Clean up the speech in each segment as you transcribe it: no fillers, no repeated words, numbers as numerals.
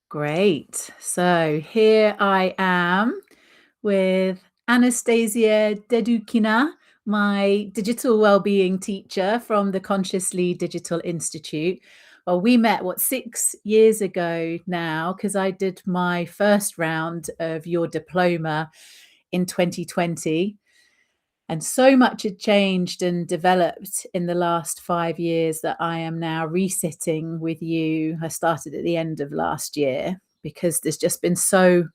Great. So here I am with Anastasia Dedukina, my digital wellbeing teacher from the Consciously Digital Institute. Well, we met, 6 years ago now, because I did my first round of your diploma in 2020. And so much had changed and developed in the last 5 years that I am now resitting with you. I started at the end of last year because there's just been so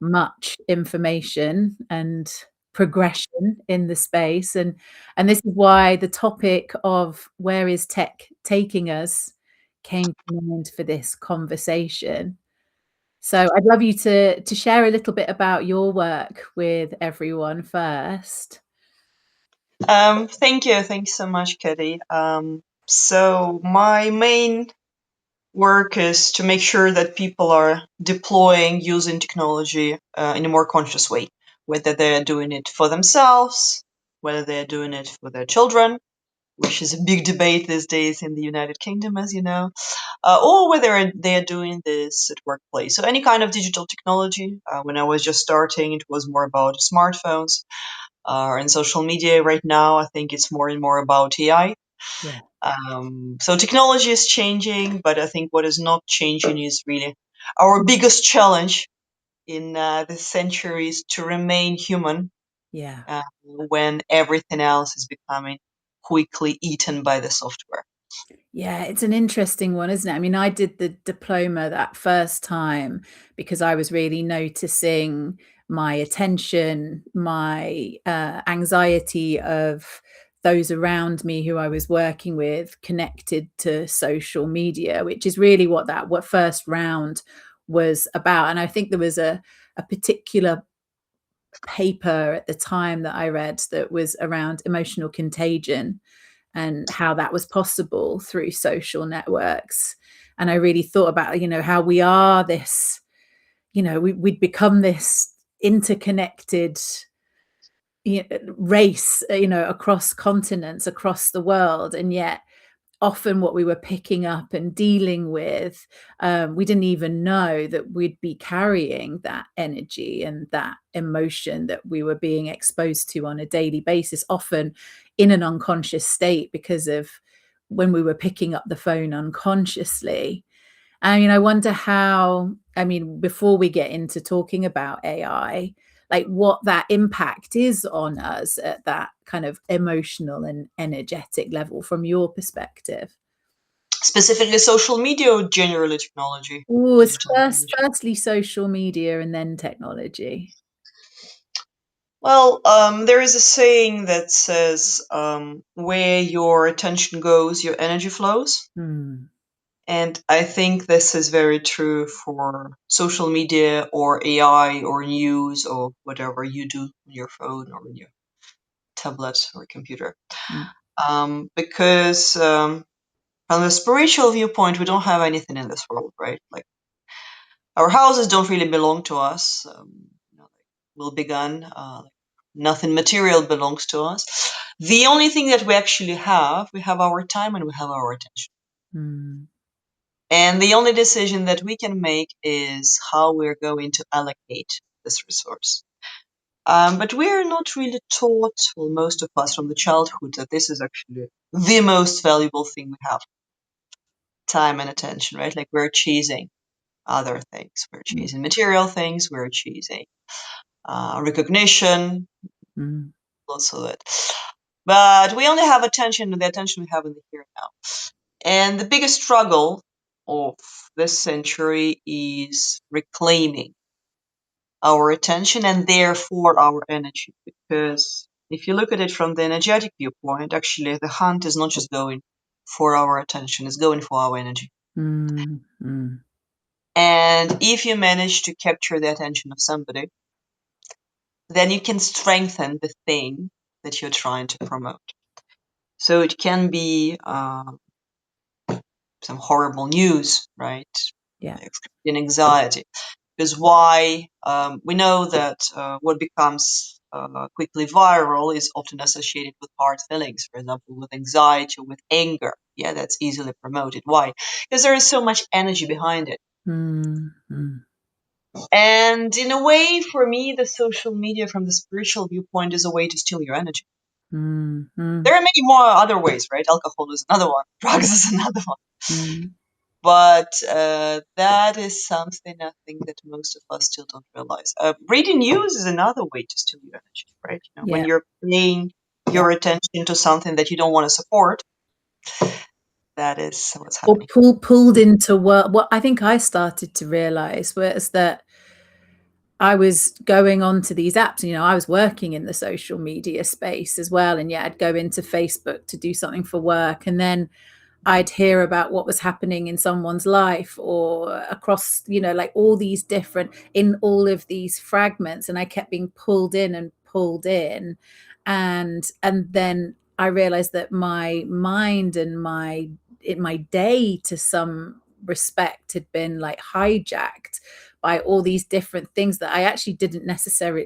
much information and progression in the space. And this is why the topic of where is tech taking us came to mind for this conversation. So I'd love you to share a little bit about your work with everyone first. Thank you. Thanks so much, Katie. So my main work is to make sure that people are deploying, using technology in a more conscious way, whether they're doing it for themselves, whether they're doing it for their children, which is a big debate these days in the United Kingdom, as you know, or whether they're doing this at workplace. So any kind of digital technology. When I was just starting, it was more about smartphones. And social media right now, I think it's more and more about AI. Yeah. So technology is changing, but I think what is not changing is really our biggest challenge in this century is to remain human Yeah. when everything else is becoming quickly eaten by the software. Yeah, it's an interesting one, isn't it? I mean, I did the diploma that first time because I was really noticing my attention, my anxiety of those around me who I was working with connected to social media, which is really what first round was about. And I think there was a particular paper at the time that I read that was around emotional contagion and how that was possible through social networks. And I really thought about, how we are this, we'd become this interconnected race, across continents, across the world. And yet often what we were picking up and dealing with, we didn't even know that we'd be carrying that energy and that emotion that we were being exposed to on a daily basis, often in an unconscious state because of when we were picking up the phone unconsciously. I wonder how, before we get into talking about AI, like what that impact is on us at that kind of emotional and energetic level from your perspective. Specifically social media or generally technology? Oh, it's Digital technology. firstly social media and then technology. Well, there is a saying that says, where your attention goes, your energy flows. Hmm. And I think this is very true for social media or AI or news or whatever you do on your phone or on your tablet or computer. Mm. Because from a spiritual viewpoint, we don't have anything in this world, right? Like our houses don't really belong to us. Will be gone. Nothing material belongs to us. The only thing that we have our time and we have our attention. Mm. And the only decision that we can make is how we're going to allocate this resource. But we're not really taught, well, most of us from the childhood, that this is actually the most valuable thing we have, time and attention, right? Like we're chasing other things. We're Mm. chasing material things. We're chasing recognition, Mm. lots of it. But we only have attention, and the attention we have in the here and now. And the biggest struggle of this century is reclaiming our attention and therefore our energy. Because if you look at it from the energetic viewpoint, actually the hunt is not just going for our attention, it's going for our energy. Mm. Mm. And if you manage to capture the attention of somebody, then you can strengthen the thing that you're trying to promote. So it can be some horrible news, right? Yeah. In anxiety. Because why? We know that what becomes quickly viral is often associated with hard feelings, for example, with anxiety or with anger. Yeah, that's easily promoted. Why? Because there is so much energy behind it. Mm-hmm. And in a way, for me, the social media from the spiritual viewpoint is a way to steal your energy. Mm-hmm. There are many more other ways, right? Alcohol is another one, drugs is another one. Mm-hmm. But that is something I think that most of us still don't realize. Reading news is another way to steal your energy, right? You know, when Yeah. you're paying your attention to something that you don't want to support, that is what's Or happening. pulled into work. What I think I started to realize was that I was going on to these apps, I was working in the social media space as well. And yeah, I'd go into Facebook to do something for work. And then I'd hear about what was happening in someone's life or across, like all these different, in all of these fragments. And I kept being pulled in and pulled in. And then I realized that my mind and my day to some respect had been like hijacked by all these different things that I actually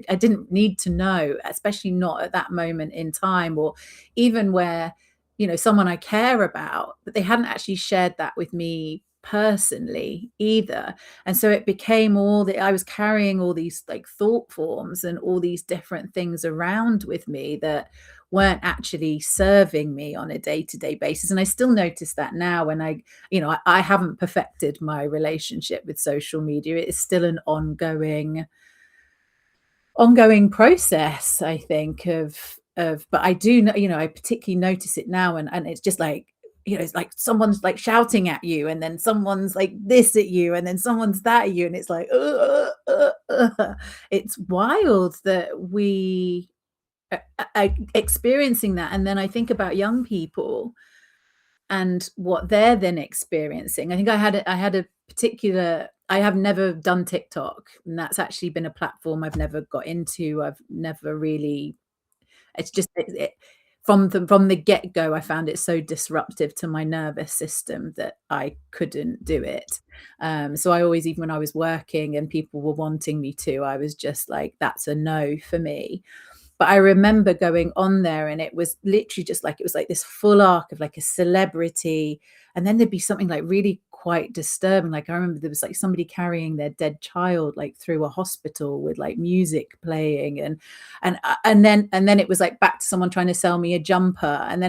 I didn't need to know, especially not at that moment in time, or even where, someone I care about, but they hadn't actually shared that with me personally either. And so it became I was carrying all these like thought forms and all these different things around with me that weren't actually serving me on a day-to-day basis. And I still notice that now when I haven't perfected my relationship with social media. It is still an ongoing process, I think, but I do know, I particularly notice it now, and it's just like, it's like someone's like shouting at you, and then someone's like this at you, and then someone's that at you, and it's like it's wild that we are experiencing that. And then I think about young people and what they're then experiencing. I think I have never done TikTok, and that's actually been a platform I've never got into. I've never really, it's just from the get-go, I found it so disruptive to my nervous system that I couldn't do it. So I always, even when I was working and people were wanting me to, I was just like, that's a no for me. But I remember going on there, and it was literally just like, it was like this full arc of like a celebrity. And then there'd be something like really quite disturbing. Like I remember there was like somebody carrying their dead child like through a hospital with like music playing, and then it was like back to someone trying to sell me a jumper. And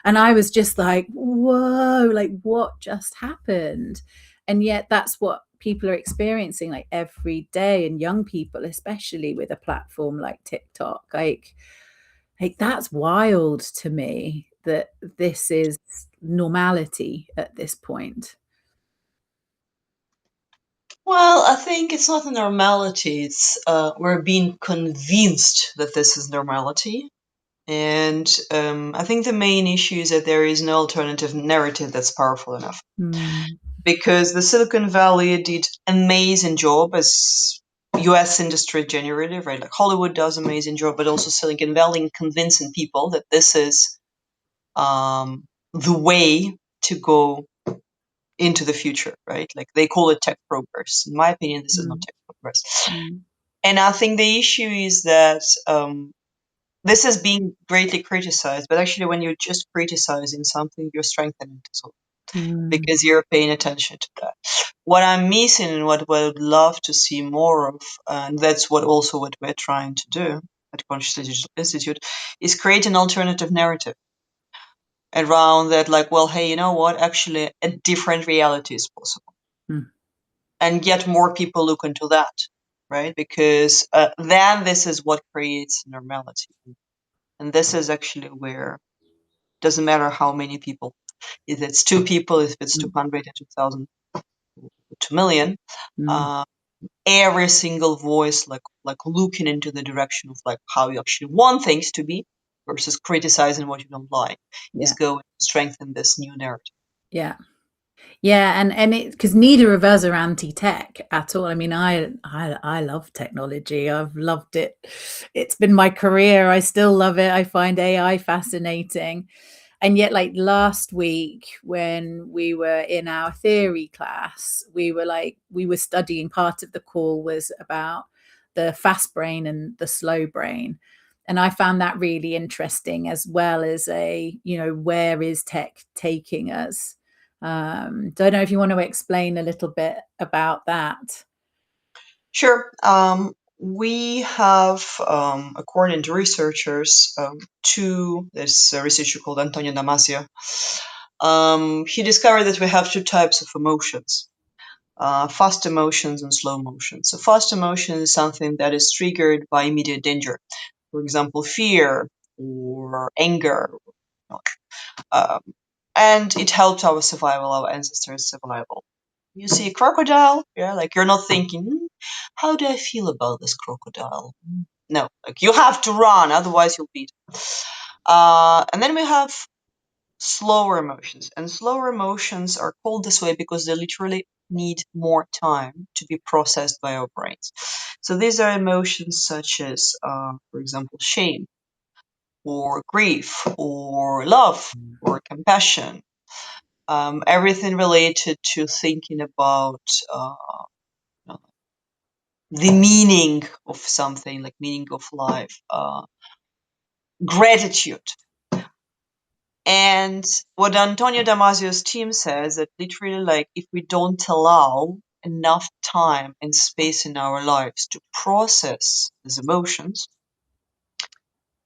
I was just like, whoa, like what just happened? And yet that's what people are experiencing like every day, and young people especially, with a platform like TikTok. Like that's wild to me that this is normality at this point. Well, I think it's not a normality. It's we're being convinced that this is normality. And I think the main issue is that there is no alternative narrative that's powerful enough. Mm, Because the Silicon Valley did amazing job as US industry generative, right? Like Hollywood does amazing job, but also Silicon Valley in convincing people that this is the way to go into the future, right? Like they call it tech progress. In my opinion, this is not mm, tech progress. mm, And I think the issue is that this is being greatly criticized, but actually, when you're just criticizing something, you're strengthening it as well mm, because you're paying attention to that. What I'm missing and what I would love to see more of, and that's what we're trying to do at Consciously Digital Institute, is create an alternative narrative around that, like, well, hey, you know what? Actually, a different reality is possible. mm, And get more people look into that, right? Because then this is what creates normality. And this is actually where doesn't matter how many people, if it's two people, if it's mm, 200, 2,000, 2 million, mm. uh, every single voice like looking into the direction of like how you actually want things to be versus criticizing what you don't like is Yeah, going to strengthen this new narrative. yeah. Yeah, and it, because neither of us are anti-tech at all. I mean, I love technology. I've loved it. It's been my career. I still love it. I find AI fascinating. And yet, like last week when we were in our theory class, we were studying, part of the call was about the fast brain and the slow brain. And I found that really interesting, as well as where is tech taking us? Don't know if you want to explain a little bit about that. Sure. We have, according to researchers, this researcher called Antonio Damasio, he discovered that we have two types of emotions, fast emotions and slow emotions. So fast emotion is something that is triggered by immediate danger, for example, fear or anger. Um, and it helped our survival, our ancestors' survival. You see a crocodile, yeah, like you're not thinking, how do I feel about this crocodile? No, like you have to run, otherwise you'll beat. And then we have slower emotions, and slower emotions are called this way because they literally need more time to be processed by our brains. So these are emotions such as, for example, shame, or grief, or love, or compassion. Everything related to thinking about the meaning of something, like meaning of life, gratitude. And what Antonio Damasio's team says, that literally, like, if we don't allow enough time and space in our lives to process these emotions,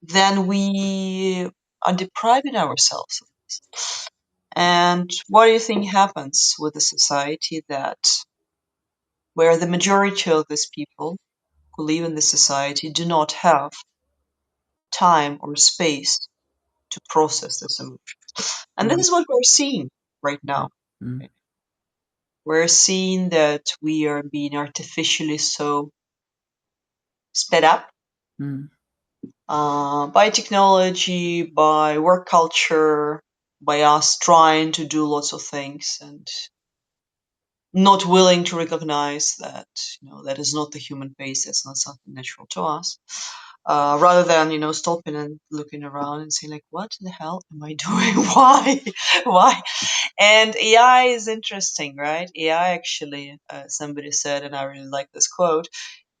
then we are depriving ourselves of this. And what do you think happens with a society that where the majority of these people who live in the society do not have time or space to process this emotion? And this Mm, is what we're seeing right now. mm, We're seeing that we are being artificially so sped up mm, by technology, by work culture, by us trying to do lots of things and not willing to recognize that that is not the human pace. That's not something natural to us. Rather than stopping and looking around and saying, like, what the hell am I doing? Why? And AI is interesting, right? AI actually, somebody said, and I really like this quote,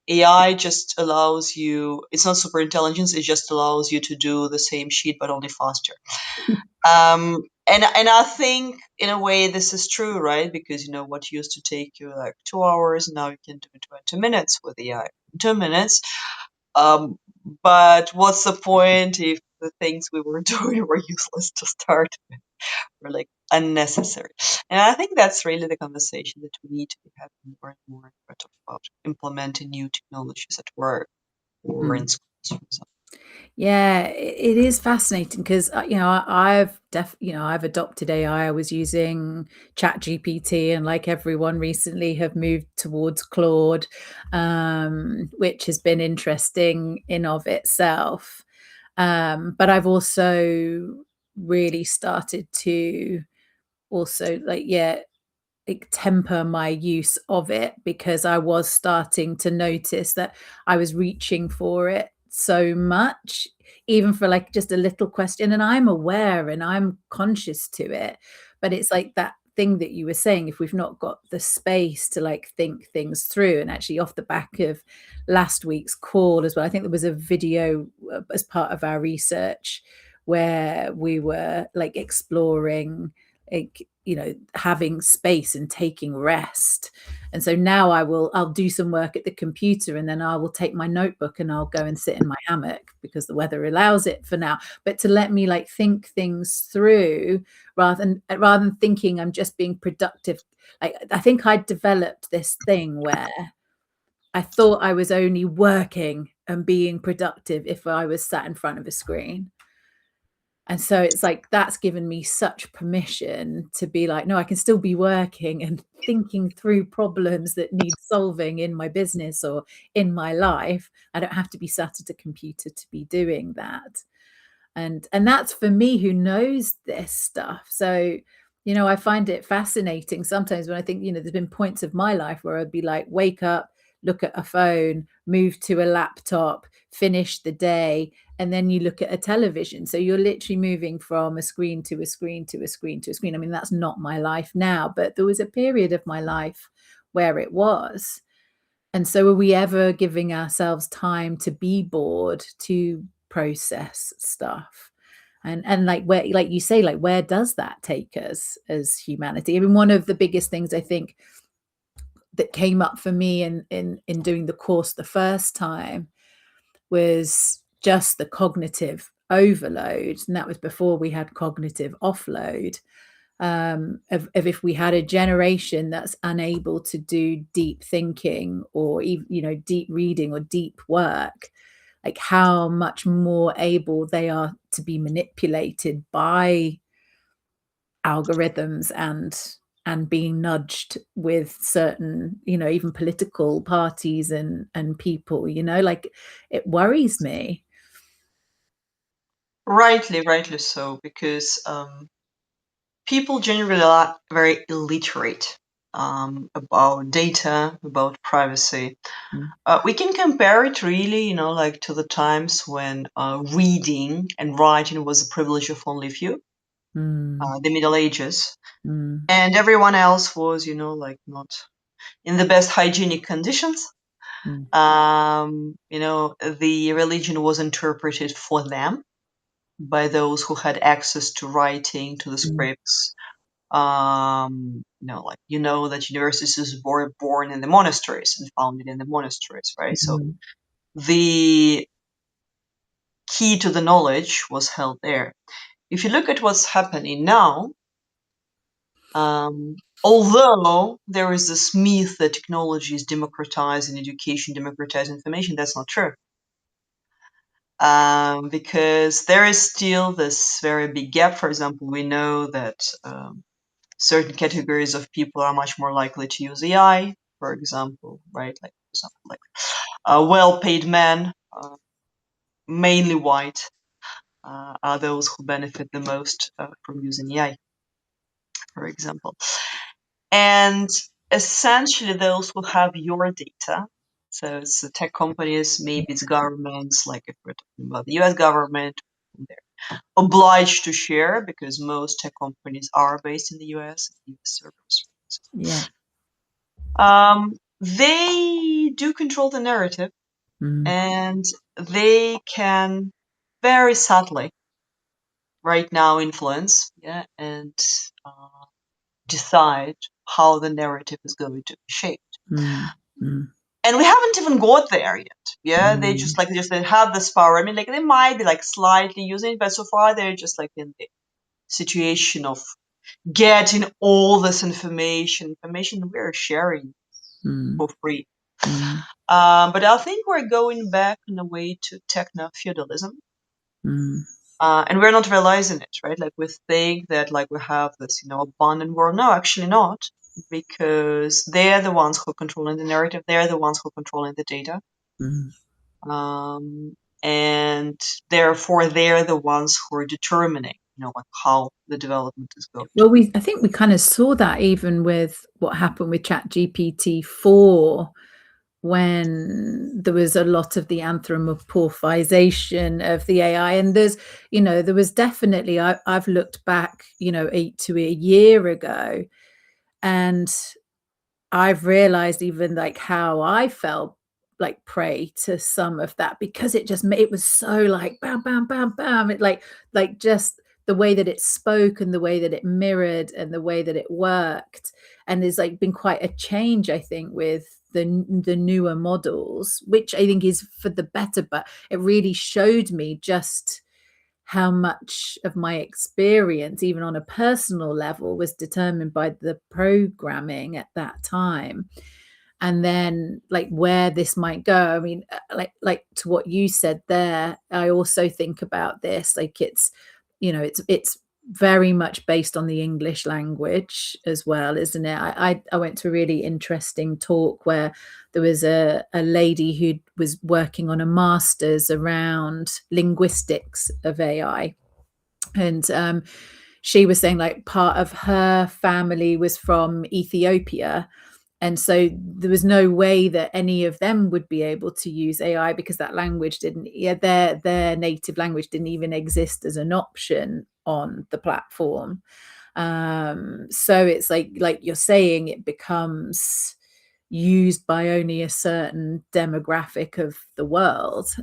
AI just allows you, it's not super intelligence, it just allows you to do the same sheet but only faster. And I think in a way this is true, right? Because what used to take you like 2 hours, now you can do it in 20 minutes with AI. 2 minutes. Um, but what's the point if the things we were doing were useless to start with, were like unnecessary? And I think that's really the conversation that we need to be having more and more when we talk about implementing new technologies at work or in mm. schools, for example. Yeah, it is fascinating because I've adopted AI. I was using ChatGPT, and like everyone recently have moved towards Claude, which has been interesting in of itself. But I've also really started to also like temper my use of it, because I was starting to notice that I was reaching for it so much, even for like just a little question. And I'm aware and I'm conscious to it. But it's like that thing that you were saying, if we've not got the space to like think things through. And actually, off the back of last week's call as well, I think there was a video as part of our research where we were like exploring, like, having space and taking rest. And so now I'll do some work at the computer, and then I will take my notebook and I'll go and sit in my hammock because the weather allows it for now. But to let me like think things through, rather than thinking I'm just being productive. Like, I think I developed this thing where I thought I was only working and being productive if I was sat in front of a screen. And so it's like that's given me such permission to be like, no, I can still be working and thinking through problems that need solving in my business or in my life. I don't have to be sat at a computer to be doing that. And that's for me, who knows this stuff. So, I find it fascinating sometimes when I think, there's been points of my life where I'd be like, wake up, look at a phone, move to a laptop, finish the day, and then you look at a television. So you're literally moving from a screen to a screen to a screen to a screen. I mean, that's not my life now, but there was a period of my life where it was. And so are we ever giving ourselves time to be bored, to process stuff. And like, where, like you say, like, where does that take us as humanity? I mean, one of the biggest things I think that came up for me in doing the course the first time was just the cognitive overload, and that was before we had cognitive offload. Of if we had a generation that's unable to do deep thinking or even, you know, deep reading or deep work, like how much more able they are to be manipulated by algorithms and being nudged with certain, you know, even political parties and people, you know, like, it worries me. Rightly so, because people generally are very illiterate about data, about privacy. Mm, We can compare it really, you know, like to the times when reading and writing was a privilege of only few, mm, the Middle Ages, mm, and everyone else was, you know, like not in the best hygienic conditions. mm, You know, the religion was interpreted for them by those who had access to writing, to the mm, scripts. You know, like, you know that universities were born in the monasteries and founded in the monasteries, right? So mm, the key to the knowledge was held there. If you look at what's happening now, although there is this myth that technology is democratizing education, democratizing information, that's not true. Because there is still this very big gap. For example, we know that certain categories of people are much more likely to use AI, for example, right? Like, for example, like well-paid men, mainly white, are those who benefit the most from using AI, for example. And essentially, those who have your data, so it's the tech companies, maybe it's governments, like if we're talking about the US government, they're obliged to share because most tech companies are based in the US, US servers. yeah. They do control the narrative, Mm, and they can very subtly right now influence, yeah, and uh, decide how the narrative is going to be shaped. mm, mm, And we haven't even got there yet. Yeah, they mm, just like they have this power. I mean, like they might be like slightly using it, but so far they're just like in the situation of getting all this information we're sharing mm, for free. mm, But I think we're going back in a way to techno feudalism. mm, And we're not realizing it, right? Like we think that like we have this, you know, abundant world. No, actually not, because they're the ones who are controlling the narrative. They're the ones who are controlling the data, mm. and therefore they're the ones who are determining, you know, like how the development is going to Well, be. I think we kind of saw that even with what happened with ChatGPT 4, when there was a lot of the anthropomorphization of the AI. And there's, you know, there was definitely, I've looked back, you know, 8 to a year ago, and I've realized even like how I felt like prey to some of that, because it just it was so like bam, bam, bam, bam. It like just the way that it spoke and the way that it mirrored and the way that it worked. And there's like been quite a change, I think, with the newer models, which I think is for the better. But it really showed me just how much of my experience, even on a personal level, was determined by the programming at that time. And then like where this might go. I mean, like to what you said there, I also think about this, like it's, you know, it's very much based on the English language as well, isn't it? I went to a really interesting talk where there was a lady who was working on a master's around linguistics of AI. And she was saying like part of her family was from Ethiopia, and so there was no way that any of them would be able to use AI because that language didn't, yeah, their native language didn't even exist as an option on the platform. So it's like you're saying, it becomes used by only a certain demographic of the world.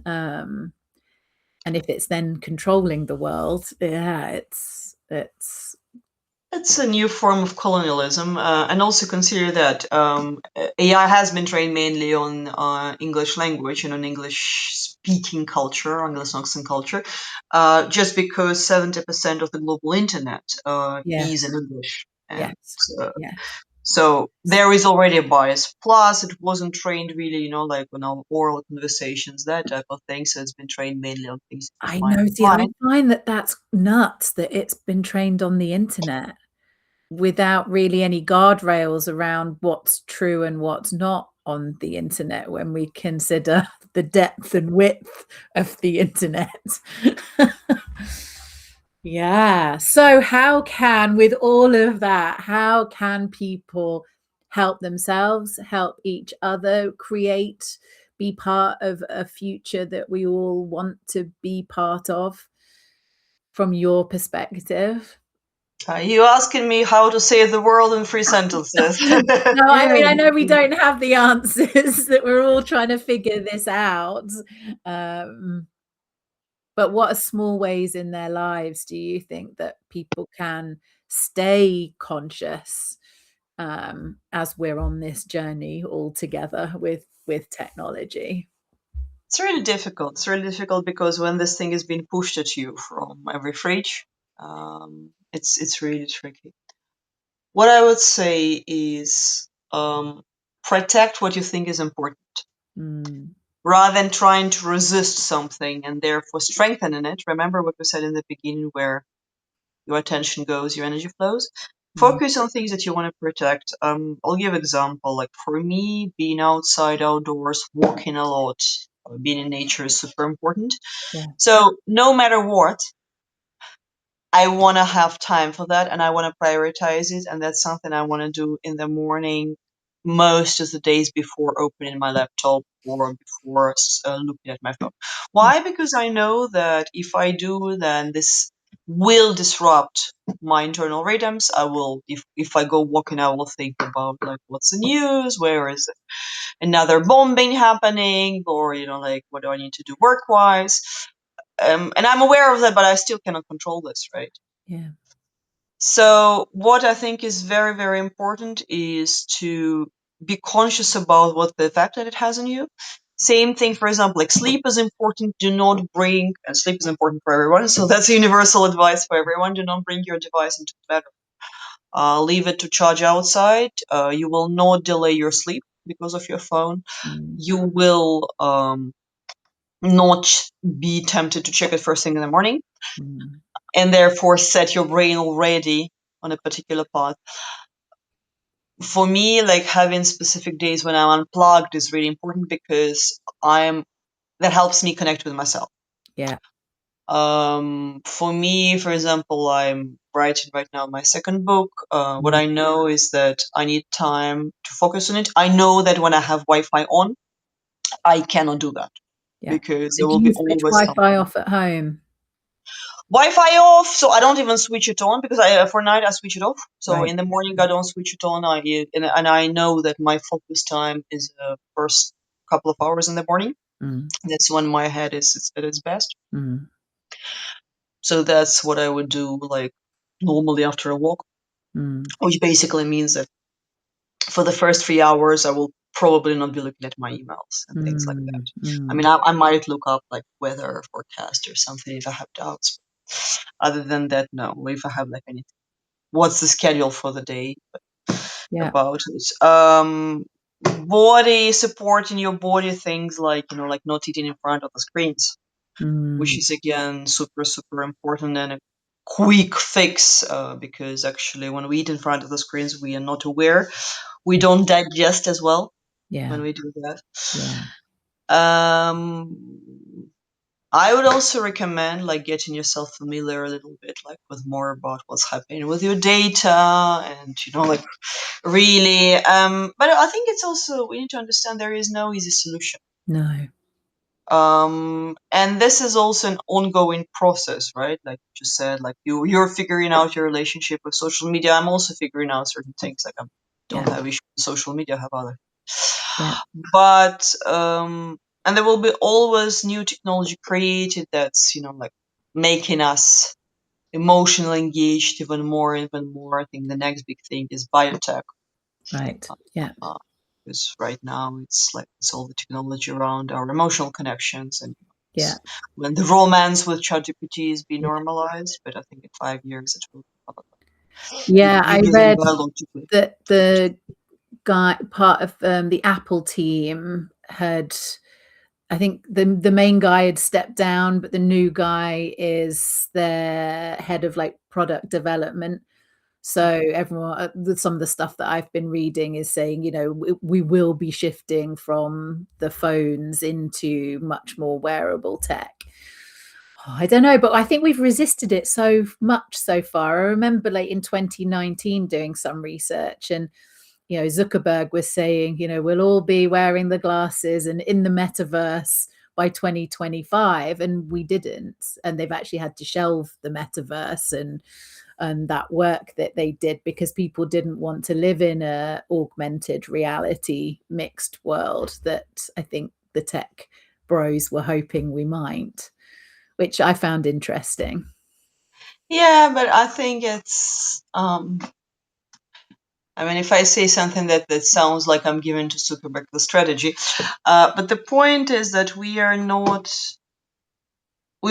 And if it's then controlling the world, yeah, It's a new form of colonialism, and also consider that AI has been trained mainly on English language and on English-speaking culture, Anglo-Saxon culture, just because 70% of the global internet is in yes, English, and yes, yes. so there is already a bias. Plus, it wasn't trained really, like on our oral conversations, that type of thing. So it's been trained mainly on things you I find know. See, I online. find that that's nuts that it's been trained on the internet without really any guardrails around what's true and what's not on the internet when we consider the depth and width of the internet. Yeah. So with all of that, how can people help themselves, help each other, be part of a future that we all want to be part of from your perspective? You asking me how to save the world in 3 sentences? No, I Yeah. mean, I know we don't have the answers, that we're all trying to figure this out. Um, but what are small ways in their lives do you think that people can stay conscious, as we're on this journey all together with technology? It's really difficult. It's really difficult because when this thing is being pushed at you from every fridge, it's really tricky. What I would say is protect what you think is important Mm, rather than trying to resist something and therefore strengthening it. Remember what we said in the beginning, where your attention goes, your energy flows. mm, Focus on things that you want to protect. I'll give example. Like for me, being outside, outdoors, walking a lot, being in nature is super important. yeah. So no matter what, I want to have time for that and I want to prioritize it. And that's something I want to do in the morning, most of the days before opening my laptop or before looking at my phone. Mm, Why? Because I know that if I do, then this will disrupt my internal rhythms. If I go walking, I will think about like what's the news, where is another bombing happening, or like what do I need to do work wise. And I'm aware of that, but I still cannot control this, right? yeah. So, what I think is very, very important is to be conscious about what the effect that it has on you. Same thing, for example, like sleep is important. Do not bring, and sleep is important for everyone. So that's universal advice for everyone. Do not bring your device into the bedroom. Leave it to charge outside. You will not delay your sleep because of your phone. Mm, You will not be tempted to check it first thing in the morning, mm, and therefore set your brain already on a particular path. For me, like having specific days when I'm unplugged is really important because that helps me connect with myself. yeah. For me, for example, I'm writing right now my second book. What Mm, I know is that I need time to focus on it. I know that when I have Wi-Fi on, I cannot do that yeah. because So there do will be you switch always Wi-Fi something. off at home? Wi-Fi off, so I don't even switch it on because for night I switch it off. So Right. in the morning I don't switch it on. And I know that my focus time is first couple of hours in the morning. Mm, That's when my head is at its best. mm, So that's what I would do, like normally after a walk, mm, which basically means that for the first 3 hours I will probably not be looking at my emails and things like that. mm, I mean, mm. I might look up like weather forecast or something if I have doubts. Other than that, no. If I have like anything, what's the schedule for the day Yeah. about it? Body support in your body, things like like not eating in front of the screens, which Mm, is again super super important and a quick fix because actually when we eat in front of the screens we are not aware, we don't digest as well yeah. when we do that. Yeah. um I would also recommend like getting yourself familiar a little bit like with more about what's happening with your data and like really. But I think it's also we need to understand there is no easy solution. No. And this is also an ongoing process, right? Like you just said, like you're figuring out your relationship with social media. I'm also figuring out certain things. Like I don't Yeah. have issues with social media, I have other. Yeah. But and there will be always new technology created that's, like making us emotionally engaged even more. I think the next big thing is biotech. Right. Yeah. Because right now it's all the technology around our emotional connections, and Yeah. when the romance with ChatGPT is being normalized, but I think in 5 years it will Yeah. be I given read biologically. that the guy, part of the Apple team, had, I think the main guy had stepped down, but the new guy is the head of like product development. So everyone, some of the stuff that I've been reading is saying, we will be shifting from the phones into much more wearable tech. Oh, I don't know, but I think we've resisted it so much so far. I remember like in 2019 doing some research, and Zuckerberg was saying, we'll all be wearing the glasses and in the metaverse by 2025, and we didn't. And they've actually had to shelve the metaverse and that work that they did because people didn't want to live in a augmented reality mixed world that I think the tech bros were hoping we might, which I found interesting. Yeah, but I think it's if I say something that sounds like I'm giving to Zuckerberg the strategy, but the point is that we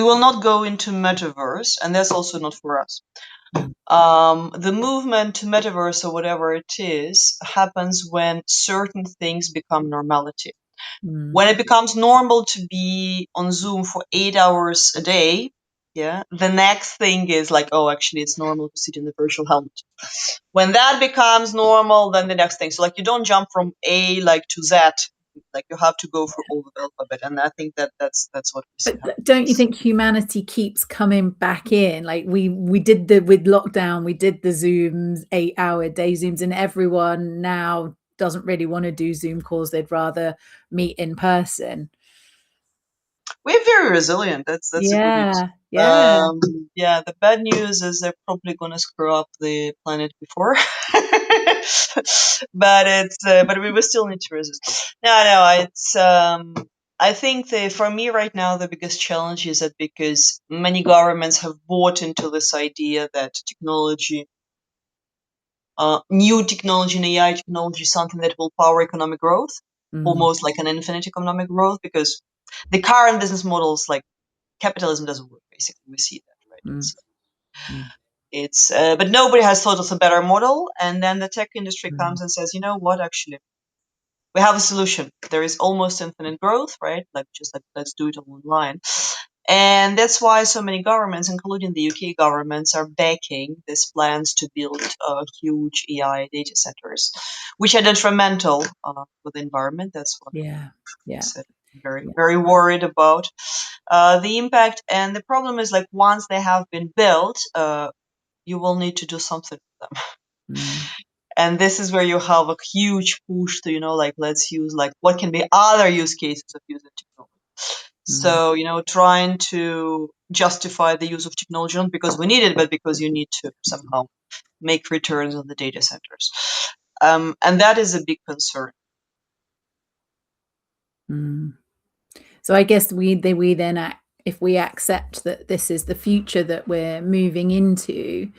will not go into metaverse, and that's also not for us. The movement to metaverse or whatever it is happens when certain things become normality. When it becomes normal to be on Zoom for 8 hours a day, yeah, the next thing is like, oh, actually, it's normal to sit in the virtual helmet. When that becomes normal, then the next thing. So, like, you don't jump from A to Z. Like, you have to go through all the alphabet, and I think that's what we see. But don't you think humanity keeps coming back in? Like we did with lockdown, we did the Zooms, 8-hour day Zooms, and everyone now doesn't really want to do Zoom calls. They'd rather meet in person. We're very resilient. That's a good news. Yeah. Yeah, the bad news is they're probably gonna screw up the planet before, but we will still need to resist. No, it's I think for me right now the biggest challenge is that because many governments have bought into this idea that new technology and AI technology is something that will power economic growth, almost like an infinite economic growth, because the current business models like capitalism doesn't work. Basically, we see that, right? But nobody has thought of a better model, and then the tech industry comes and says, you know what, actually, we have a solution. There is almost infinite growth, right? Let's do it all online. And that's why so many governments, including the UK governments, are backing these plans to build huge AI data centers, which are detrimental for the environment. That's what I'm very, very worried about the impact. And the problem is, like, once they have been built, you will need to do something with them. And this is where you have a huge push to, let's use, what can be other use cases of using technology. So, trying to justify the use of technology not because we need it, but because you need to somehow make returns on the data centers. And that is a big concern. So I guess we then, if we accept that this is the future that we're moving into,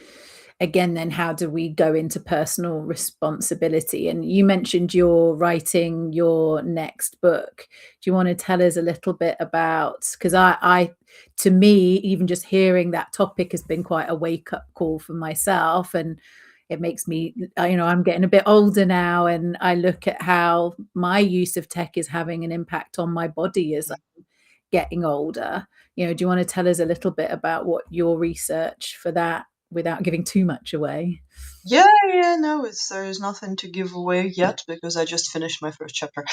again, then how do we go into personal responsibility? And you mentioned you're writing your next book. Do you want to tell us a little bit about, because to me, even just hearing that topic has been quite a wake-up call for myself, and it makes me, I'm getting a bit older now, and I look at how my use of tech is having an impact on my body as I'm getting older. Do you want to tell us a little bit about what your research for that, without giving too much away? Yeah, no, there's nothing to give away yet because I just finished my first chapter.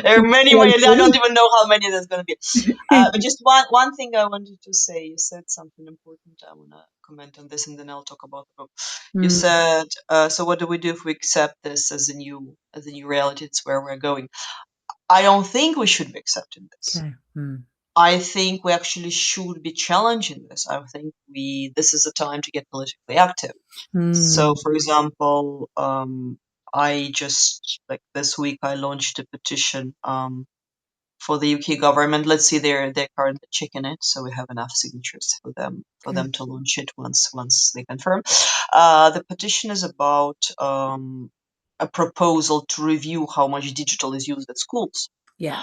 There are many, I don't even know how many there's going to be. But just one thing I wanted to say. You said something important. I want to comment on this, and then I'll talk about the book. You said, so what do we do if we accept this as a new reality? It's where we're going. I don't think we should be accepting this. Okay. I think we actually should be challenging this. I think this is a time to get politically active. So, for example, I just like this week I launched a petition for the UK government. Let's see, they're currently checking it, so we have enough signatures for them to launch it once they confirm. The petition is about a proposal to review how much digital is used at schools. Yeah.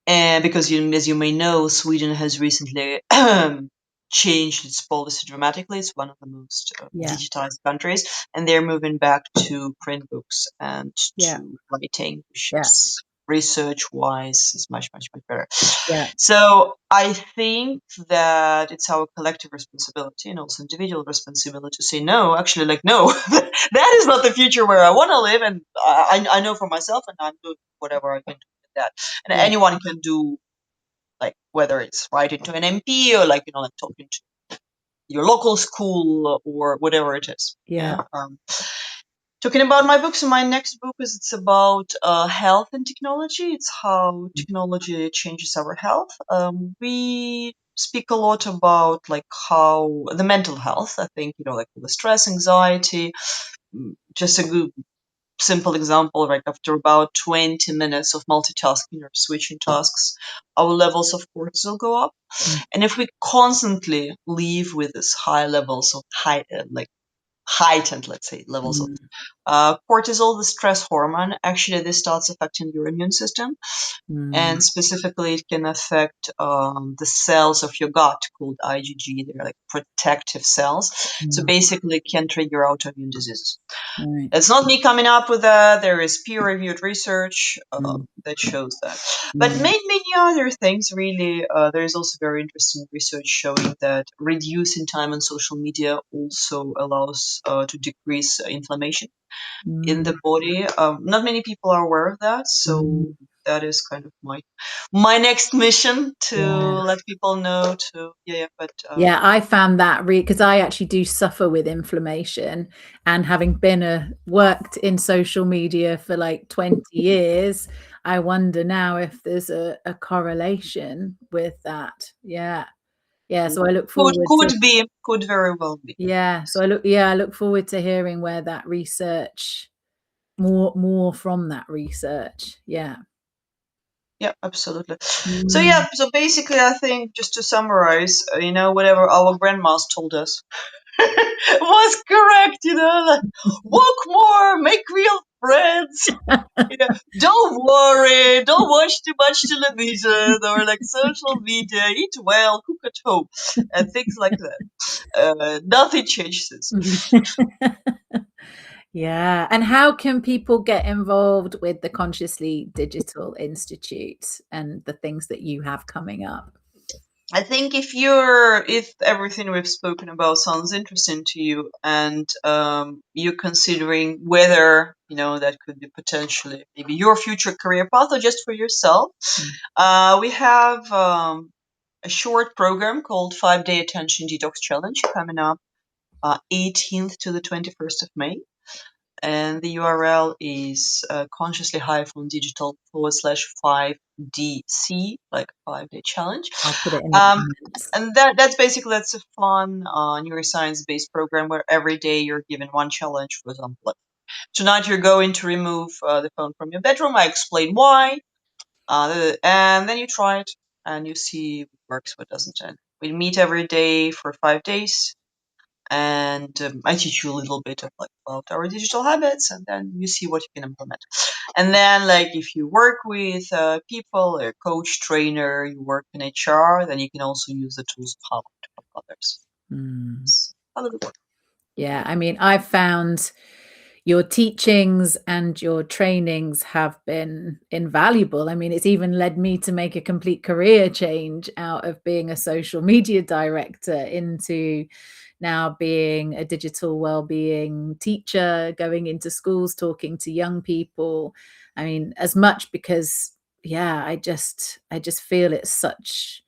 And because as you may know, Sweden has recently changed its policy dramatically. It's one of the most Yeah. digitized countries, and they're moving back to print books and Yeah. to writing, which Yeah. is research-wise is much better. Yeah. So I think that it's our collective responsibility and also individual responsibility to say no. Actually, like no, that is not the future where I want to live, and I know for myself, and I'm doing whatever I can do with that. And Yeah. anyone can do, like, whether it's writing to an MP or like like talking to your local school or whatever it is. Yeah. Talking about my books, my next book it's about health and technology. It's how technology changes our health. We speak a lot about like how the mental health. I think like the stress, anxiety. Just a good simple example, like after about 20 minutes of multitasking or switching tasks, our levels of cortisol go up. Mm. And if we constantly live with this high levels of heightened, let's say, levels of Mm. cortisol, the stress hormone, actually this starts affecting your immune system. Mm. And specifically, it can affect the cells of your gut called IgG. They're like protective cells. So Mm. basically, it can trigger autoimmune diseases. Right. It's not me coming up with that. There is peer-reviewed research Mm. that shows that. But Mm. many other things, really. There is also very interesting research showing that reducing time on social media also allows to decrease inflammation in Mm. the body. Not many people are aware of that, Mm. so that is kind of my next mission to Yeah. let people know to But Yeah, I found that because I actually do suffer with inflammation, and having been worked in social media for like 20 years, I wonder now if there's a correlation with that. Yeah. Yeah, so I look forward to could very well be. I look forward to hearing where that research more from that research. Yeah. Yeah, absolutely. Mm. So basically, I think just to summarize, whatever our grandmas told us was correct. Like, walk more, make real friends. Don't worry, don't watch too much television or like social media. Eat well, cook at home, and things like that. Nothing changes. Yeah. And how can people get involved with the Consciously Digital Institute and the things that you have coming up? I think if everything we've spoken about sounds interesting to you, and you're considering whether that could be potentially maybe your future career path or just for yourself, we have a short program called 5-Day Attention Detox Challenge coming up 18th to the 21st of May. And the URL is consciouslydigital/5DC, like 5-day challenge. I'll put it in the comments. And that's a fun neuroscience-based program where every day you're given one challenge. For example, like, tonight you're going to remove the phone from your bedroom. I explain why, and then you try it and you see what works, what doesn't. And we meet every day for 5 days, and I teach you a little bit of like about our digital habits, and then you see what you can implement. And then, like, if you work with people, a coach, trainer, you work in HR, then you can also use the tools of how to help others. Mm. How does it work? Yeah, I mean, I've found your teachings and your trainings have been invaluable. I mean, it's even led me to make a complete career change out of being a social media director into now being a digital well-being teacher, going into schools, talking to young people. I mean, as much because, yeah, I just feel it's such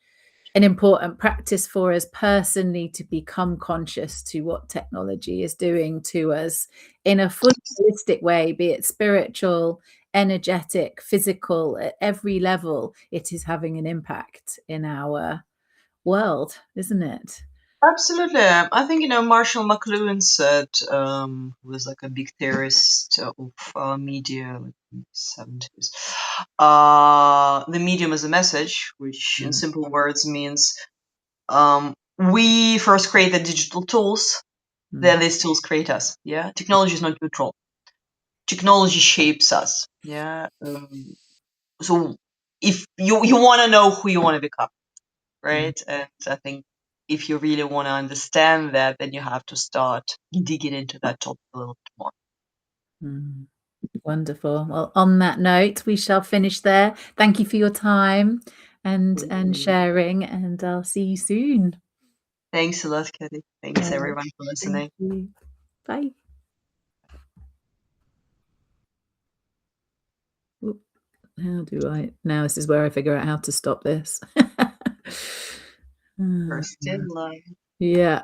an important practice for us personally to become conscious to what technology is doing to us in a fully holistic way, be it spiritual, energetic, physical, at every level. It is having an impact in our world, isn't it? Absolutely. I think, Marshall McLuhan said, who was like a big theorist of media like in the 70s. The medium is a message, which in Mm, simple words means we first create the digital tools, mm, then these tools create us. Yeah. Technology is not neutral. Technology shapes us. Yeah. So if you want to know who you want to become, mm, right? And I think if you really want to understand that, then you have to start digging into that topic a little bit more. mm. Wonderful. Well, on that note, we shall finish there. Thank you for your time and sharing, and I'll see you soon. Thanks a lot, Katie. Thanks everyone for Thank listening. you. Bye. Oop, how do I now? This is where I figure out how to stop this. Uh, First in line. yeah,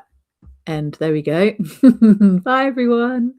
and there we go. Bye, everyone.